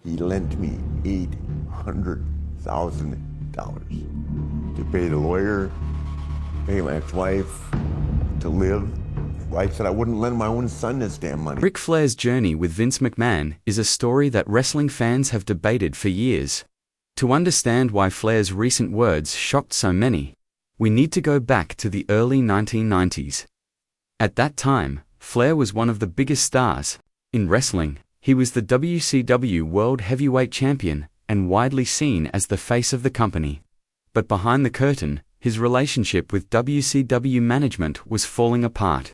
he lent me $800,000 to pay the lawyer, pay my ex-wife, to live. I said I wouldn't lend my own son this damn money. Ric Flair's journey with Vince McMahon is a story that wrestling fans have debated for years. To understand why Flair's recent words shocked so many, we need to go back to the early 1990s. At that time, Flair was one of the biggest stars in wrestling. He was the WCW World Heavyweight Champion and widely seen as the face of the company. But behind the curtain, his relationship with WCW management was falling apart.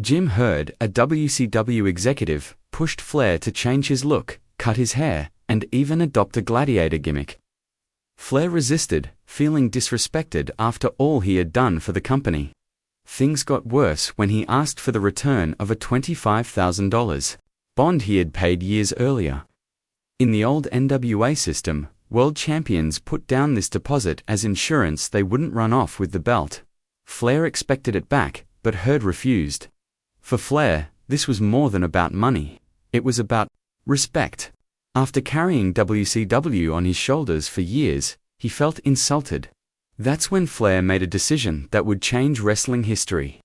Jim Herd, a WCW executive, pushed Flair to change his look, cut his hair, and even adopt a gladiator gimmick. Flair resisted, feeling disrespected after all he had done for the company. Things got worse when he asked for the return of a $25,000 bond he had paid years earlier. In the old NWA system, world champions put down this deposit as insurance they wouldn't run off with the belt. Flair expected it back, but Herd refused. For Flair, this was more than about money. It was about respect. After carrying WCW on his shoulders for years, he felt insulted. That's when Flair made a decision that would change wrestling history.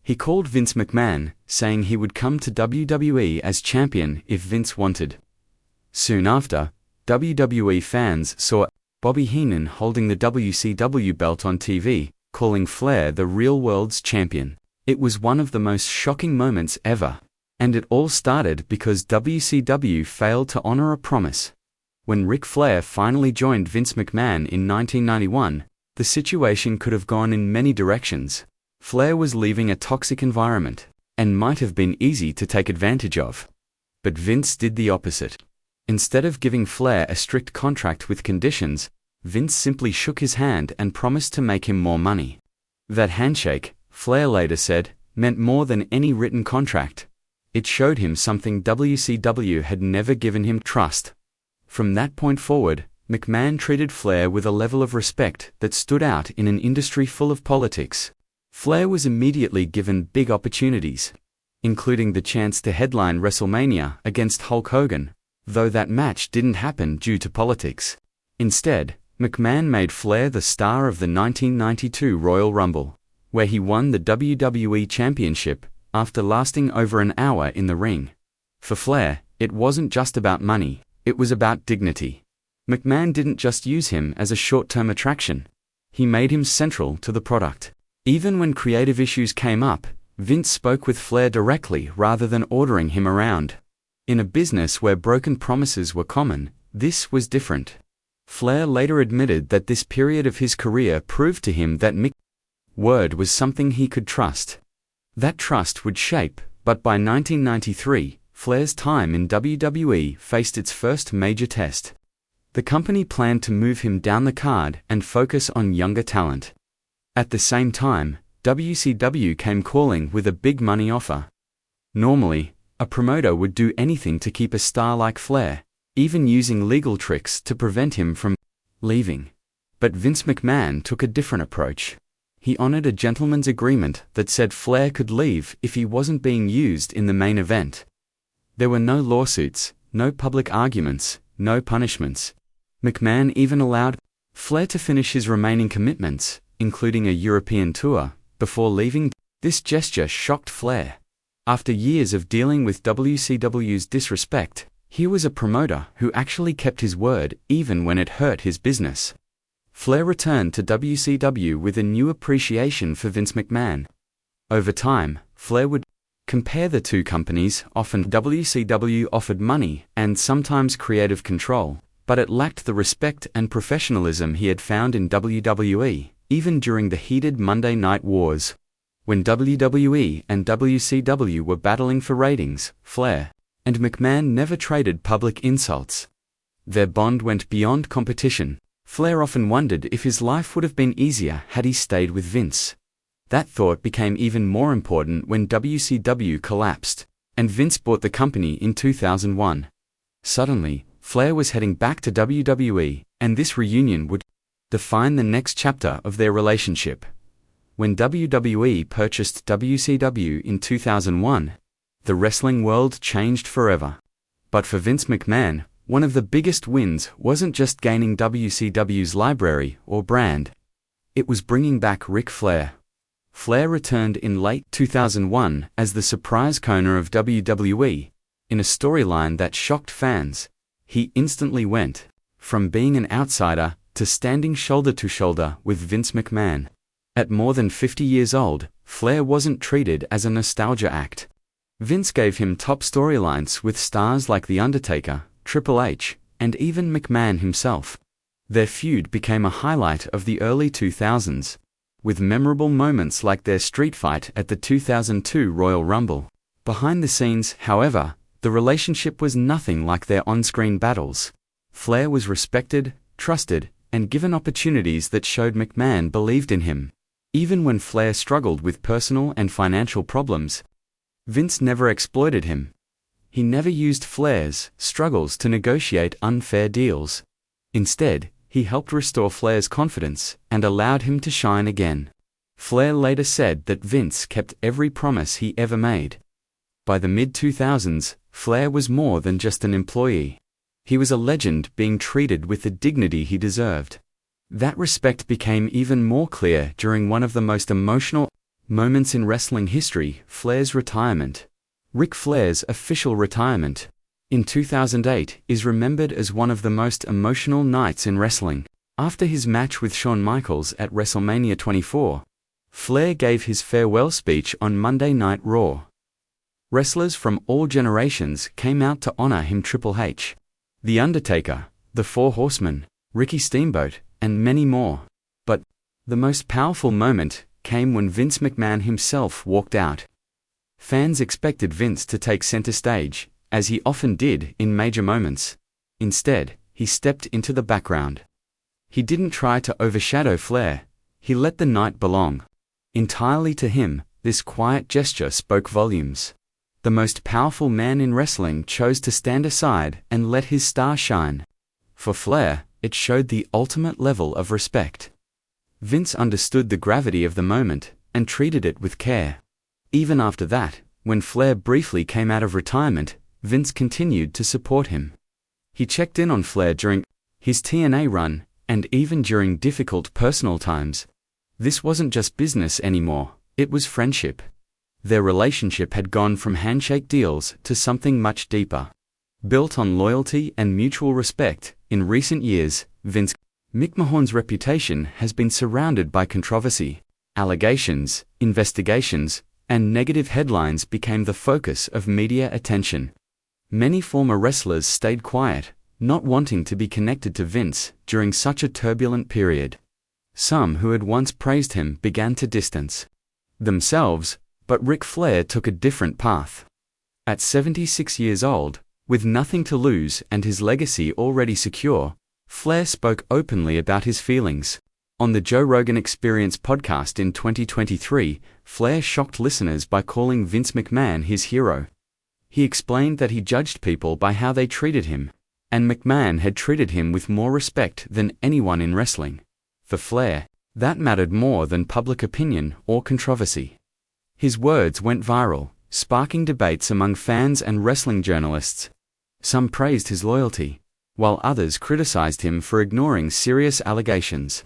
He called Vince McMahon, saying he would come to WWE as champion if Vince wanted. Soon after, WWE fans saw Bobby Heenan holding the WCW belt on TV, calling Flair the real world's champion. It was one of the most shocking moments ever. And it all started because WCW failed to honor a promise. When Ric Flair finally joined Vince McMahon in 1991, the situation could have gone in many directions. Flair was leaving a toxic environment, and might have been easy to take advantage of. But Vince did the opposite. Instead of giving Flair a strict contract with conditions, Vince simply shook his hand and promised to make him more money. That handshake, Flair later said, meant more than any written contract. It showed him something WCW had never given him: trust. From that point forward, McMahon treated Flair with a level of respect that stood out in an industry full of politics. Flair was immediately given big opportunities, including the chance to headline WrestleMania against Hulk Hogan, though that match didn't happen due to politics. Instead, McMahon made Flair the star of the 1992 Royal Rumble, where he won the WWE Championship after lasting over an hour in the ring. For Flair, it wasn't just about money, it was about dignity. McMahon didn't just use him as a short-term attraction. He made him central to the product. Even when creative issues came up, Vince spoke with Flair directly rather than ordering him around. In a business where broken promises were common, this was different. Flair later admitted that this period of his career proved to him that Mick's word was something he could trust. That trust would shape, but by 1993, Flair's time in WWE faced its first major test. The company planned to move him down the card and focus on younger talent. At the same time, WCW came calling with a big money offer. Normally, a promoter would do anything to keep a star like Flair, even using legal tricks to prevent him from leaving. But Vince McMahon took a different approach. He honored a gentleman's agreement that said Flair could leave if he wasn't being used in the main event. There were no lawsuits, no public arguments, no punishments. McMahon even allowed Flair to finish his remaining commitments, including a European tour, before leaving. This gesture shocked Flair. After years of dealing with WCW's disrespect, here was a promoter who actually kept his word even when it hurt his business. Flair returned to WCW with a new appreciation for Vince McMahon. Over time, Flair would compare the two companies. Often WCW offered money and sometimes creative control, but it lacked the respect and professionalism he had found in WWE, even during the heated Monday Night Wars. When WWE and WCW were battling for ratings, Flair and McMahon never traded public insults. Their bond went beyond competition. Flair often wondered if his life would have been easier had he stayed with Vince. That thought became even more important when WCW collapsed, and Vince bought the company in 2001. Suddenly, Flair was heading back to WWE, and this reunion would define the next chapter of their relationship. When WWE purchased WCW in 2001, the wrestling world changed forever. But for Vince McMahon, One of the biggest wins wasn't just gaining WCW's library or brand. It was bringing back Ric Flair. Flair returned in late 2001 as the surprise corner of WWE, in a storyline that shocked fans. He instantly went from being an outsider to standing shoulder to shoulder with Vince McMahon. At more than 50 years old, Flair wasn't treated as a nostalgia act. Vince gave him top storylines with stars like The Undertaker, Triple H, and even McMahon himself. Their feud became a highlight of the early 2000s, with memorable moments like their street fight at the 2002 Royal Rumble. Behind the scenes, however, the relationship was nothing like their on-screen battles. Flair was respected, trusted, and given opportunities that showed McMahon believed in him. Even when Flair struggled with personal and financial problems, Vince never exploited him. He never used Flair's struggles to negotiate unfair deals. Instead, he helped restore Flair's confidence and allowed him to shine again. Flair later said that Vince kept every promise he ever made. By the mid-2000s, Flair was more than just an employee. He was a legend being treated with the dignity he deserved. That respect became even more clear during one of the most emotional moments in wrestling history, Flair's retirement. Ric Flair's official retirement in 2008 is remembered as one of the most emotional nights in wrestling. After his match with Shawn Michaels at WrestleMania 24, Flair gave his farewell speech on Monday Night Raw. Wrestlers from all generations came out to honor him. Triple H, The Undertaker, The Four Horsemen, Ricky Steamboat, and many more. But the most powerful moment came when Vince McMahon himself walked out. Fans expected Vince to take center stage, as he often did in major moments. Instead, he stepped into the background. He didn't try to overshadow Flair. He let the night belong entirely to him. This quiet gesture spoke volumes. The most powerful man in wrestling chose to stand aside and let his star shine. For Flair, it showed the ultimate level of respect. Vince understood the gravity of the moment and treated it with care. Even after that, when Flair briefly came out of retirement, Vince continued to support him. He checked in on Flair during his TNA run, and even during difficult personal times. This wasn't just business anymore, it was friendship. Their relationship had gone from handshake deals to something much deeper. Built on loyalty and mutual respect, in recent years, Vince McMahon's reputation has been surrounded by controversy. Allegations, investigations, and negative headlines became the focus of media attention. Many former wrestlers stayed quiet, not wanting to be connected to Vince during such a turbulent period. Some who had once praised him began to distance themselves, but Ric Flair took a different path. At 76 years old, with nothing to lose and his legacy already secure, Flair spoke openly about his feelings. On the Joe Rogan Experience podcast in 2023, Flair shocked listeners by calling Vince McMahon his hero. He explained that he judged people by how they treated him, and McMahon had treated him with more respect than anyone in wrestling. For Flair, that mattered more than public opinion or controversy. His words went viral, sparking debates among fans and wrestling journalists. Some praised his loyalty, while others criticized him for ignoring serious allegations.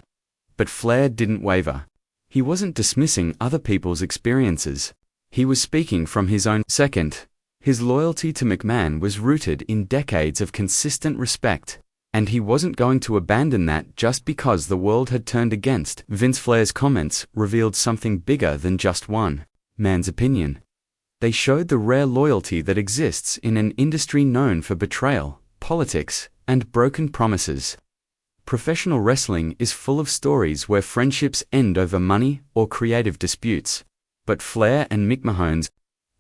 But Flair didn't waver. He wasn't dismissing other people's experiences. He was speaking from his own. Second, his loyalty to McMahon was rooted in decades of consistent respect, and he wasn't going to abandon that just because the world had turned against Vince. Flair's comments revealed something bigger than just one man's opinion. They showed the rare loyalty that exists in an industry known for betrayal, politics, and broken promises. Professional wrestling is full of stories where friendships end over money or creative disputes. But Flair and McMahon's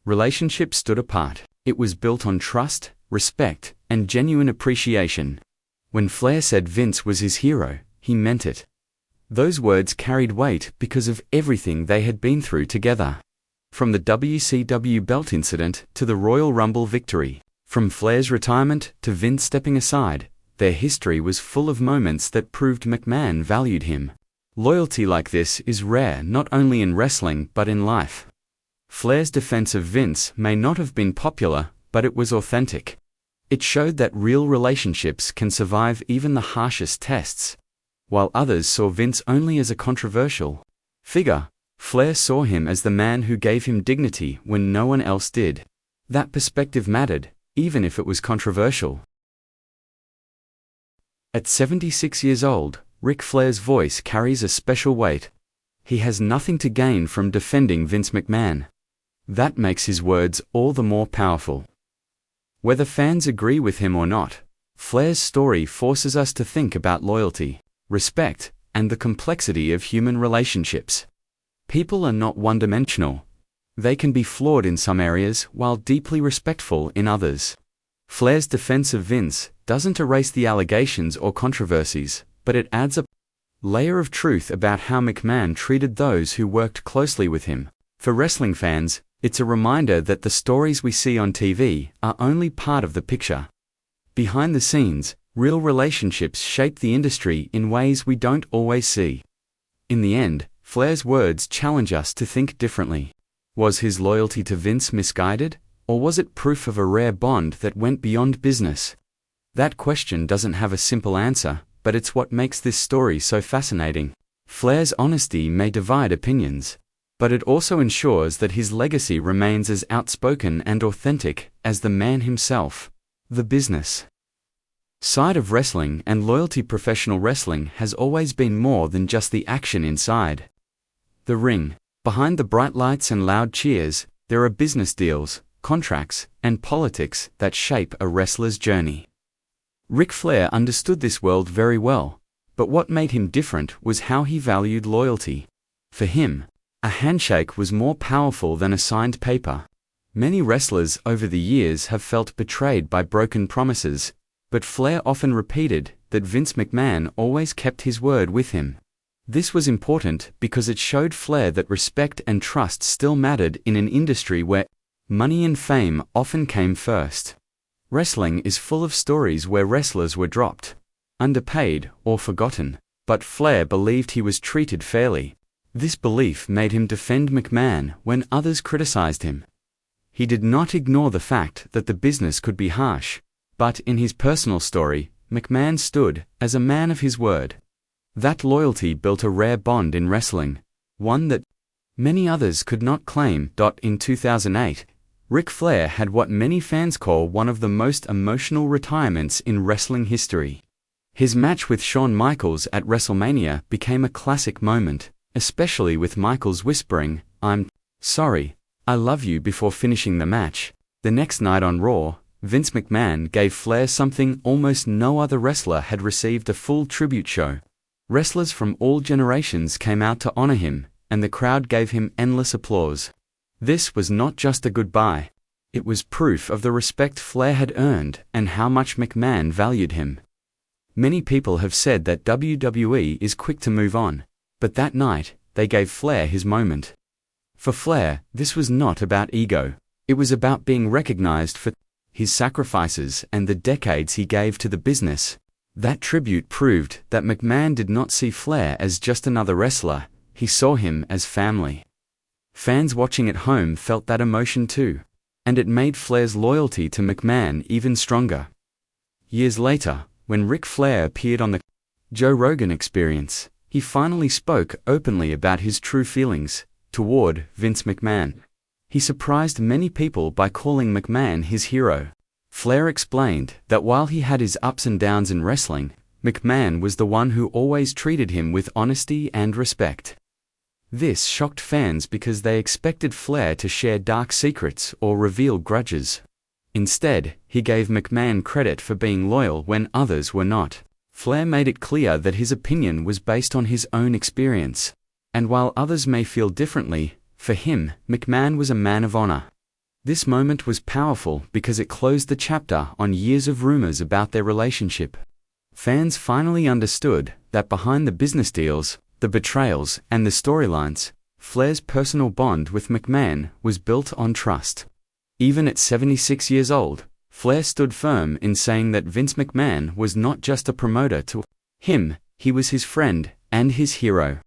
relationship stood apart. It was built on trust, respect, and genuine appreciation. When Flair said Vince was his hero, he meant it. Those words carried weight because of everything they had been through together. From the WCW belt incident to the Royal Rumble victory, from Flair's retirement to Vince stepping aside, their history was full of moments that proved McMahon valued him. Loyalty like this is rare not only in wrestling but in life. Flair's defense of Vince may not have been popular, but it was authentic. It showed that real relationships can survive even the harshest tests. While others saw Vince only as a controversial figure, Flair saw him as the man who gave him dignity when no one else did. That perspective mattered, even if it was controversial. At 76 years old, Ric Flair's voice carries a special weight. He has nothing to gain from defending Vince McMahon. That makes his words all the more powerful. Whether fans agree with him or not, Flair's story forces us to think about loyalty, respect, and the complexity of human relationships. People are not one-dimensional. They can be flawed in some areas while deeply respectful in others. Flair's defense of Vince doesn't erase the allegations or controversies, but it adds a layer of truth about how McMahon treated those who worked closely with him. For wrestling fans, it's a reminder that the stories we see on TV are only part of the picture. Behind the scenes, real relationships shape the industry in ways we don't always see. In the end, Flair's words challenge us to think differently. Was his loyalty to Vince misguided, or was it proof of a rare bond that went beyond business? That question doesn't have a simple answer, but it's what makes this story so fascinating. Flair's honesty may divide opinions, but it also ensures that his legacy remains as outspoken and authentic as the man himself. The business side of wrestling and loyalty. Professional wrestling has always been more than just the action inside the ring. Behind the bright lights and loud cheers, there are business deals, contracts, and politics that shape a wrestler's journey. Ric Flair understood this world very well, but what made him different was how he valued loyalty. For him, a handshake was more powerful than a signed paper. Many wrestlers over the years have felt betrayed by broken promises, but Flair often repeated that Vince McMahon always kept his word with him. This was important because it showed Flair that respect and trust still mattered in an industry where money and fame often came first. Wrestling is full of stories where wrestlers were dropped, underpaid, or forgotten, but Flair believed he was treated fairly. This belief made him defend McMahon when others criticized him. He did not ignore the fact that the business could be harsh, but in his personal story, McMahon stood as a man of his word. That loyalty built a rare bond in wrestling, one that many others could not claim. In 2008, Ric Flair had what many fans call one of the most emotional retirements in wrestling history. His match with Shawn Michaels at WrestleMania became a classic moment, especially with Michaels whispering, "I'm sorry, I love you," before finishing the match. The next night on Raw, Vince McMahon gave Flair something almost no other wrestler had received: a full tribute show. Wrestlers from all generations came out to honor him, and the crowd gave him endless applause. This was not just a goodbye. It was proof of the respect Flair had earned and how much McMahon valued him. Many people have said that WWE is quick to move on, but that night, they gave Flair his moment. For Flair, this was not about ego. It was about being recognized for his sacrifices and the decades he gave to the business. That tribute proved that McMahon did not see Flair as just another wrestler, he saw him as family. Fans watching at home felt that emotion too, and it made Flair's loyalty to McMahon even stronger. Years later, when Ric Flair appeared on the Joe Rogan Experience, he finally spoke openly about his true feelings toward Vince McMahon. He surprised many people by calling McMahon his hero. Flair explained that while he had his ups and downs in wrestling, McMahon was the one who always treated him with honesty and respect. This shocked fans because they expected Flair to share dark secrets or reveal grudges. Instead, he gave McMahon credit for being loyal when others were not. Flair made it clear that his opinion was based on his own experience. And while others may feel differently, for him, McMahon was a man of honor. This moment was powerful because it closed the chapter on years of rumors about their relationship. Fans finally understood that behind the business deals, the betrayals, and the storylines, Flair's personal bond with McMahon was built on trust. Even at 76 years old, Flair stood firm in saying that Vince McMahon was not just a promoter to him, he was his friend and his hero.